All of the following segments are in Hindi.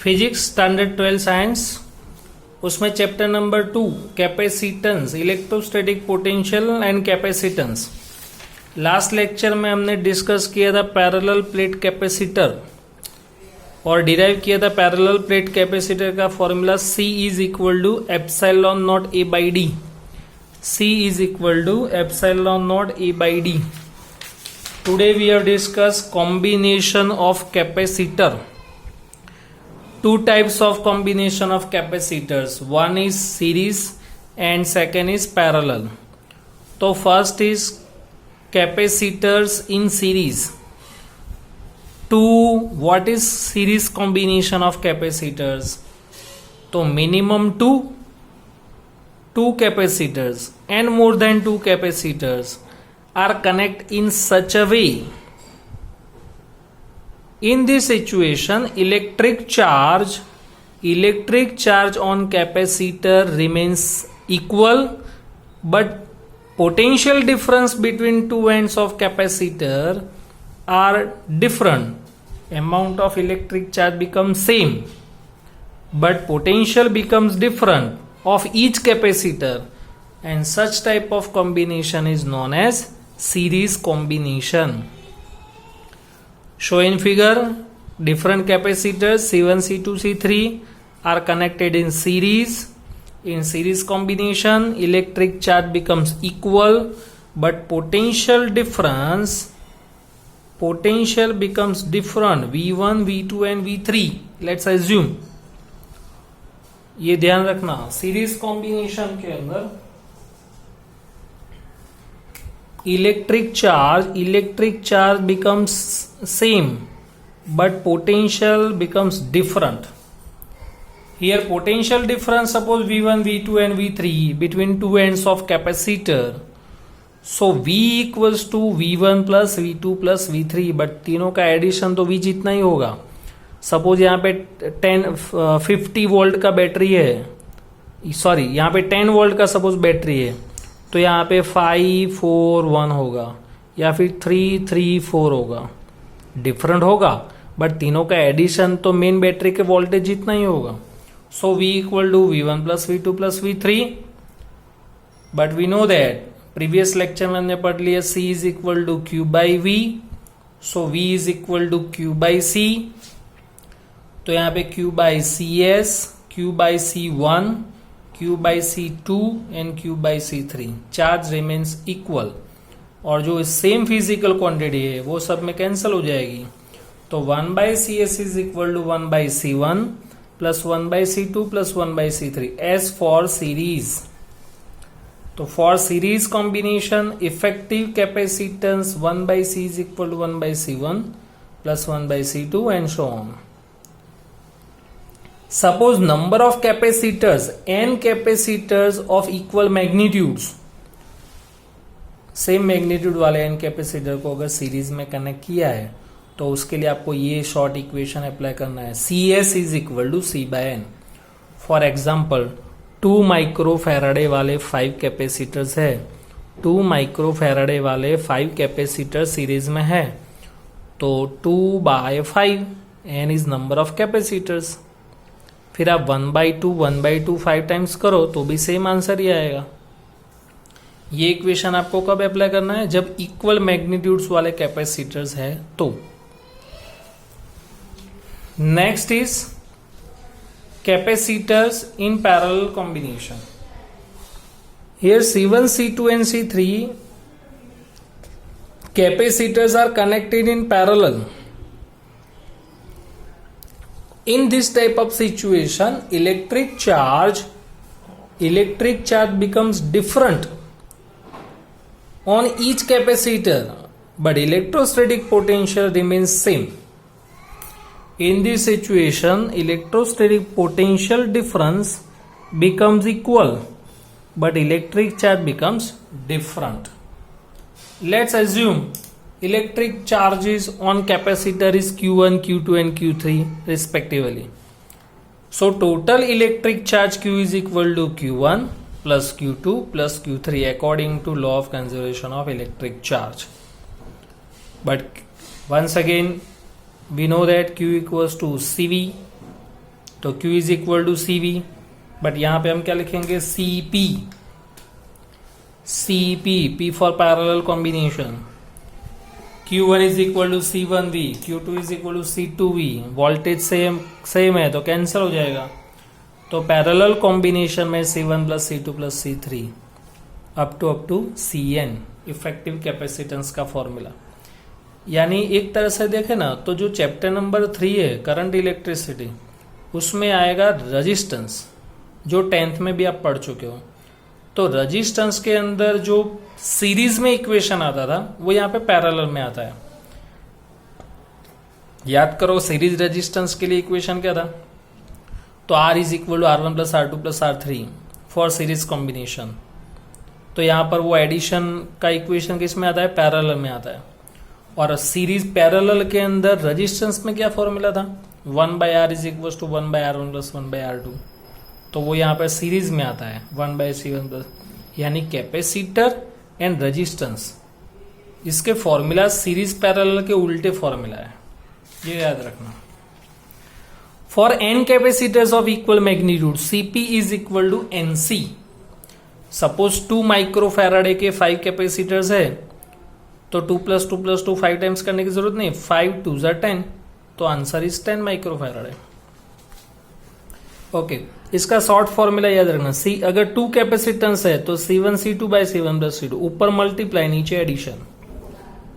फिजिक्स स्टैंडर्ड 12 साइंस, उसमें chapter number 2 capacitance, electrostatic potential and capacitance. Last lecture में हमने डिस्कस किया था पैरेलल प्लेट कैपेसिटर और डिराइव किया था पैरेलल प्लेट कैपेसिटर का formula C is equal to epsilon naught A by D. C is equal to epsilon naught A by D. Today we have discussed combination of capacitor. Two types of combination of capacitors. One is series and second is parallel. So first is capacitors in series. What is series combination of capacitors? So minimum two capacitors and more than two capacitors are connected in such a way. In this situation, electric charge on capacitor remains equal, but potential difference between two ends of capacitor are different. Amount of electric charge becomes same, but potential becomes different of each capacitor, and such type of combination is known as series combination. Show in figure, different capacitors C1, C2, C3 are connected in series. In series combination, electric charge becomes equal, but potential becomes different, V1, V2 and V3. Let's assume, ये ध्यान रखना, सीरीज कॉम्बिनेशन के अंदर electric charge becomes same but potential becomes different. Here potential difference suppose V1, V2 and V3 between two ends of capacitor. So V equals to V1 plus V2 plus V3, but तीनों का एडिशन तो V जितना ही होगा. सपोज यहाँ पे 50 वोल्ट का बैटरी है, सॉरी यहाँ पे 10 वोल्ट का सपोज बैटरी है, तो यहाँ पे 5, 4, 1 होगा या फिर 3, 3, 4 होगा. डिफरेंट होगा बट तीनों का एडिशन तो मेन बैटरी के वोल्टेज जितना ही होगा. So V equal to V1 plus V2 plus V3. But we know that previous lecture में हमने पढ़ लिया C is equal to Q by V. So V is equal to Q by C. तो यहाँ पे Q by CS, Q by C1, Q by C2 and Q by C3. Charge remains equal, और जो सेम फिजिकल क्वांटिटी है वो सब में कैंसिल हो जाएगी. तो 1 by CS is equal to 1 by C1 plus 1 by C2 plus 1 by C3 as for series. तो for series combination effective capacitance 1 by C is equal to 1 by C1 plus 1 by C2 and so on. Suppose number of capacitors, n capacitors of equal magnitudes, same magnitude वाले n कैपेसिटर को अगर सीरीज में कनेक्ट किया है तो उसके लिए आपको ये शॉर्ट इक्वेशन अप्लाई करना है. CS is equal to C by N. For example 2 micro farad वाले 5 कैपेसिटर्स है. 2 माइक्रो फैराडे वाले 5 कैपेसिटर सीरीज में है, तो 2 by 5, N is number of capacitors. फिर आप 1 बाई 2 5 टाइम्स करो तो भी सेम आंसर ही आएगा. ये इक्वेशन आपको कब अप्लाई करना है? जब इक्वल मैग्नीट्यूड्स वाले कैपेसिटर्स है तो. Next is capacitors in parallel combination. Here C1, C2 and C3 capacitors are connected in parallel. In this type of situation, electric charge becomes different on each capacitor, but electrostatic potential remains same. In this situation, electrostatic potential difference becomes equal, but electric charge becomes different. Let's assume electric charges on capacitor is Q1, Q2 and Q3 respectively. So total electric charge Q is equal to Q1 plus Q2 plus Q3 according to law of conservation of electric charge. But once again we know that Q equals to CV तो Q is equal to C V, but यहां पे हम क्या लिखेंगे, CP, P for parallel combination. Q1 is equal to C1V, Q2 is equal to C2V, voltage same है तो कैंसिल हो जाएगा। तो पैरेलल कॉम्बिनेशन में C1 plus C2 plus C3 up to Cn effective capacitance का फॉर्मूला। यानी एक तरह से देखें ना तो जो चैप्टर नंबर 3 है करंट इलेक्ट्रिसिटी, उसमें आएगा रेजिस्टेंस, जो 10th में भी आप पढ़ चुके हो। तो रेजिस्टेंस के अंदर जो सीरीज में इक्वेशन आता था वो यहाँ पे पैरेलल में आता है। याद करो सीरीज रेजिस्टेंस के लिए इक्वेशन क्या था, तो R is equal to R1 plus R2 plus R3 for series combination. तो यहां पर वो एडिशन का इक्वेशन किस में आता है, पैरेलल में आता है। और सीरीज पैरेलल के अंदर रेजिस्टेंस में क्या फॉर्मूला था, 1/R is equal to 1/R1 plus 1/R2। तो वो यहाँ पर सीरीज में आता है 1/C1 प्लस, यानी कैपेसिटर एंड रेजिस्टेंस, इसके फॉर्मूला सीरीज पैरेलल के उल्टे फॉर्मूला है, ये याद रखना। For n capacitors of equal magnitude Cp is equal to NC। Suppose 2 microfarad के 5 कैपेसिटर्स है, तो 2 प्लस 2 प्लस 2 5 टाइम्स करने की जरूरत नहीं, 5 2 10, तो आंसर इज 10 माइक्रोफैराडे। ओके, इसका शॉर्ट फॉर्मूला याद रखना, सी अगर 2 कैपेसिटेंस है तो C1 C2 bye C1 plus C2, ऊपर मल्टीप्लाई नीचे एडिशन,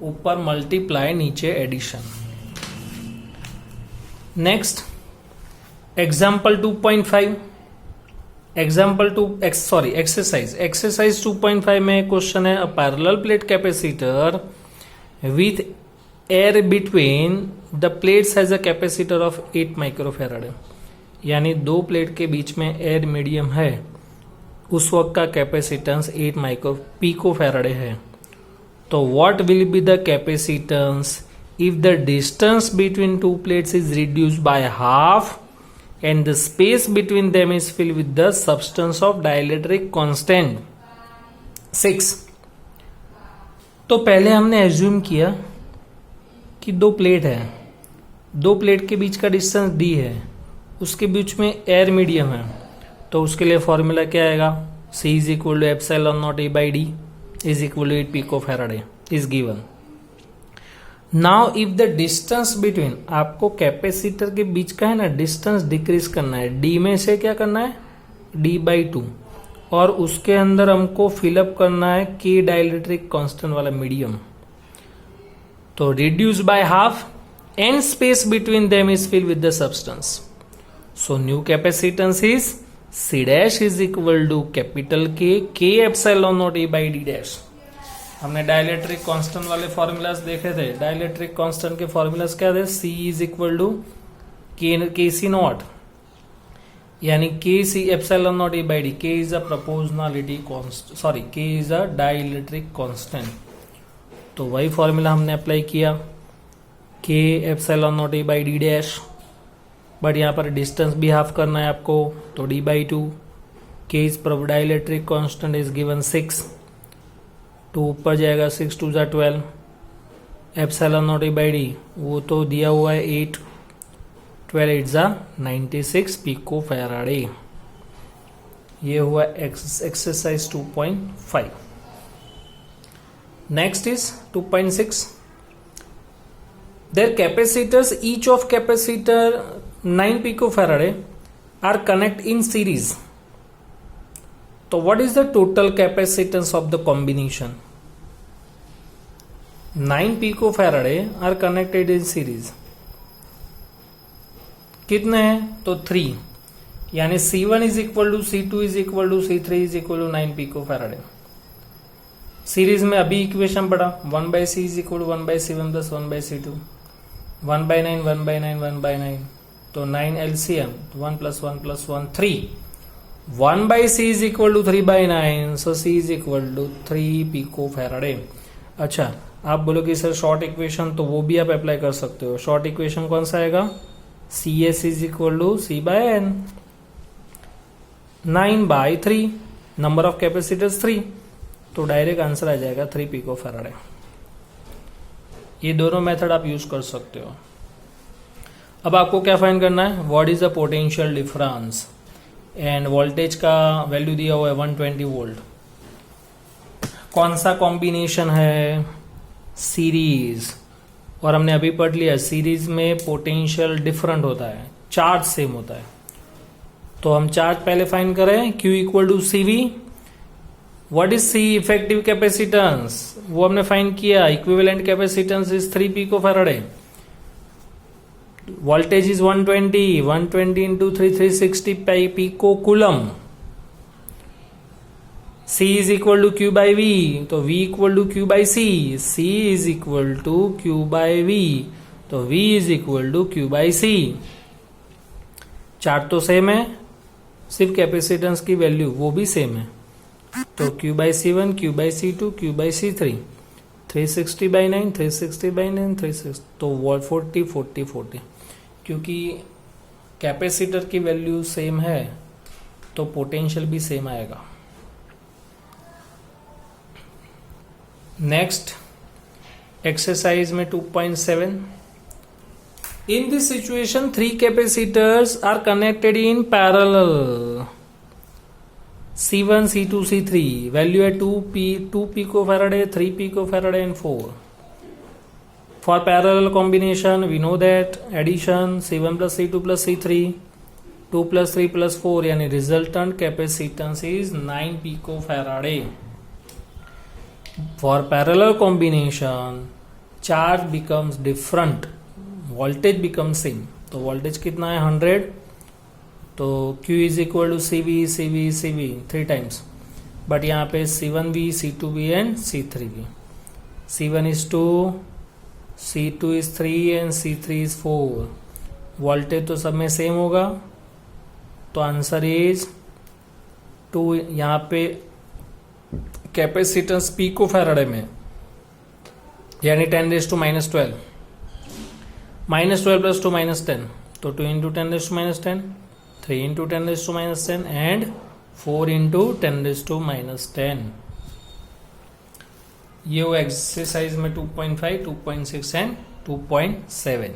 ऊपर मल्टीप्लाई नीचे एडिशन। नेक्स्ट एग्जाम्पल 2.5, एक्सरसाइज 2.5 में क्वेश्चन है, a parallel plate capacitor with air between the plates has a capacitor of 8 माइक्रोफैराडे। यानी 2 प्लेट के बीच में एयर मीडियम है, उस वक्त का कैपेसिटेंस 8 पिकोफैराडे है। तो what will be the capacitance if the distance between 2 plates is reduced by half and the space between them is filled with the substance of dielectric constant 6। तो पहले हमने एज्यूम किया कि 2 प्लेट है, 2 प्लेट के बीच का डिस्टेंस d है, उसके बीच में एयर मीडियम है, तो उसके लिए फॉर्मूला क्या आएगा, C is equal to epsilon naught A by D is equal to 8 picofarad is given. Now if the distance between, आपको कैपेसिटर के बीच का है ना डिस्टेंस डिक्रीज करना है, डी में से क्या करना है D/2, और उसके अंदर हमको फिलअप करना है K डाइलेक्ट्रिक कांस्टेंट वाला मीडियम। तो reduce by half and space between them is fill with the substance. So new capacitance is C dash is equal to capital K epsilon naught A by D dash. हमने डाइलेक्ट्रिक कांस्टेंट वाले फॉर्मूलाज देखे थे, डाइलेक्ट्रिक कांस्टेंट के फॉर्मूलाज क्या थे, C is equal to KC naught, यानी KC epsilon naught A by D, K is a proportionality constant, sorry K is a dielectric constant. तो वही फॉर्मूला हमने अप्लाई किया, K epsilon naught A by D dash, but यहाँ पर डिस्टेंस भी हाफ करना है आपको, तो D/2, K is dielectric constant is given 6, तो ऊपर जाएगा 6 2 12, epsilon naught A by D वो तो दिया हुआ है 8, 12 8 96 पिकोफैराडे। ये हुआ exercise 2.5। Next is 2.6, there capacitors each of capacitor 9 picofarad are connect in series. तो what is the total capacitance of the combination? 9 picofarad are connected in series. कितने हैं, तो 3, यानी C1 is equal to C2 is equal to C3 is equal to 9 picofarad. Series में अभी इक्वेशन पढ़ा, 1/C is equal to 1/C1 plus 1/C2, 1/9 1/9 1/9, तो 9 LCM, 1 plus 1 plus 1 3, 1/C is equal to 3/9, so C is equal to 3 picofarad. अच्छा, आप बोलोगे सर शॉर्ट इक्वेशन, तो वो भी आप अप्लाई कर सकते हो। शॉर्ट इक्वेशन कौन सा आएगा, CS is equal to C/N, 9/3, number of capacitors 3, तो डायरेक्ट आंसर आ जाएगा 3 पिकोफैराडे। ये दोनों मेथड आप यूज कर सकते हो। अब आपको क्या फाइंड करना है, what is the potential difference, end voltage का वैल्यू दिया हुआ है 120 वोल्ट। कौन सा कॉम्बिनेशन है, सीरीज, और हमने अभी पढ़ लिया सीरीज में पोटेंशियल डिफरेंट होता है, चार्ज सेम होता है। तो हम चार्ज पहले फाइंड करें, Q equal to C V. What is C, effective capacitance, वो हमने फाइंड किया, equivalent capacitance is 3 picofarad. Voltage is 120 into 360 picocoulomb. C is equal to Q by V, तो V equal to Q by C, C is equal to Q by V, तो V is equal to Q by C। Charge तो सेम है, सिर्फ कैपेसिटेंस की वैल्यू वो भी सेम है। तो Q by C1, Q by C2, Q by C3, 360 by 9, 360 by 9, 360, तो 40 40 40। क्योंकि कैपेसिटर की वैल्यू सेम है तो पोटेंशियल भी सेम आएगा। नेक्स्ट एक्सरसाइज में 2.7, in this situation 3 capacitors are connected in parallel, C1 C2 C3, value है 2 picofarad, 3 picofarad and 4. For parallel combination we know that addition C1 plus C2 plus C3, 2 plus 3 plus 4, यानी resultant capacitance is 9 picofarad. For parallel combination charge becomes different, voltage becomes same। तो voltage कितना है 100, तो Q is equal to CV 3 times, but यहाँ पे C1V, C2V and C3V। C1 is 2, C2 is 3 and C3 is 4। Voltage तो सब में सेम होगा, तो आंसर इज 2। यहाँ पे कैपेसिटेंस पिको फैराडे में, यानी 10⁻12, -12 प्लस 2 -10, तो 2 इंटू 10⁻10, 3 इंटू 10⁻10 एंड 4 इंटू 10⁻10। ये वो एक्सरसाइज में 2.5, 2.6 एंड 2.7।